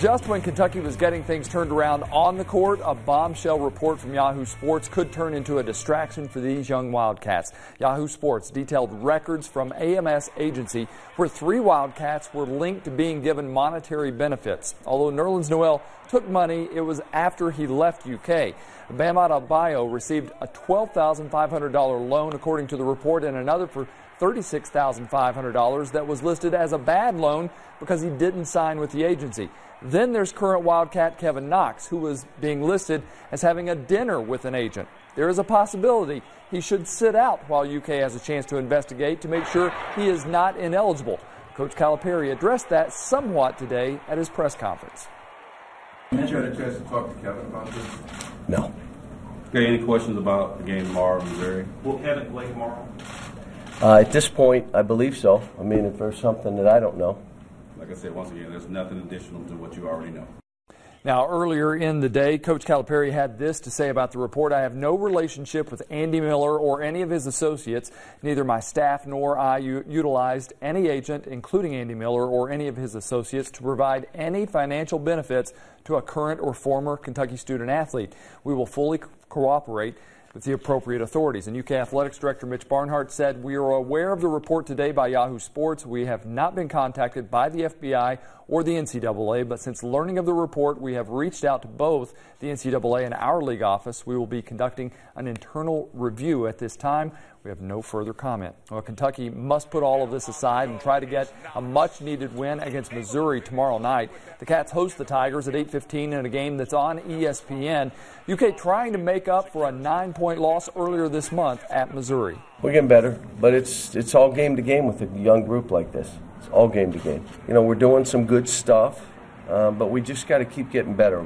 Just when Kentucky was getting things turned around on the court, a bombshell report from Yahoo Sports could turn into a distraction for these young Wildcats. Yahoo Sports detailed records from AMS agency where 3 Wildcats were linked to being given monetary benefits. Although Nerlens Noel took money, it was after he left UK. Bam Adebayo received a $12,500 loan, according to the report, and another for $36,500 that was listed as a bad loan because he didn't sign with the agency. Then there's current Wildcat Kevin Knox, who was being listed as having a dinner with an agent. There is a possibility he should sit out while UK has a chance to investigate to make sure he is not ineligible. Coach Calipari addressed that somewhat today at his press conference. Did you have a chance to talk to Kevin about this? No. Okay, any questions about the game tomorrow in Missouri? Will Kevin play tomorrow? At this point, I believe so. I mean, if there's something that I don't know. Like I said, once again, there's nothing additional to what you already know. Now, earlier in the day, Coach Calipari had this to say about the report. I have no relationship with Andy Miller or any of his associates. Neither my staff nor I utilized any agent, including Andy Miller or any of his associates, to provide any financial benefits to a current or former Kentucky student athlete. We will fully cooperate with the appropriate authorities. And UK Athletics Director Mitch Barnhart said, "We are aware of the report today by Yahoo Sports. We have not been contacted by the FBI or the NCAA, but since learning of the report, we have reached out to both the NCAA and our league office. We will be conducting an internal review at this time. We have no further comment." Well, Kentucky must put all of this aside and try to get a much-needed win against Missouri tomorrow night. The Cats host the Tigers at 8:15 in a game that's on ESPN. UK trying to make up for a 9-point loss earlier this month at Missouri. We're getting better, but it's all game to game with a young group like this. It's all game to game. You know, we're doing some good stuff, but we just got to keep getting better.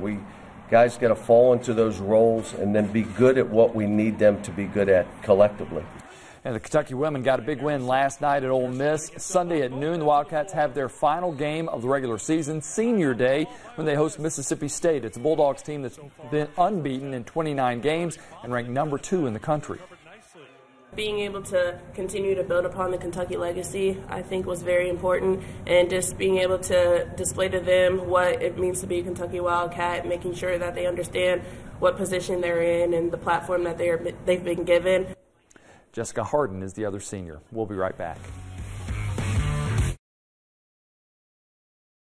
Guys got to fall into those roles and then be good at what we need them to be good at collectively. And the Kentucky women got a big win last night at Ole Miss. Sunday at noon, the Wildcats have their final game of the regular season, Senior Day, when they host Mississippi State. It's a Bulldogs team that's been unbeaten in 29 games and ranked number 2 in the country. Being able to continue to build upon the Kentucky legacy, I think, was very important, and just being able to display to them what it means to be a Kentucky Wildcat, making sure that they understand what position they're in and the platform that they've been given. Jessica Harden is the other senior. We'll be right back.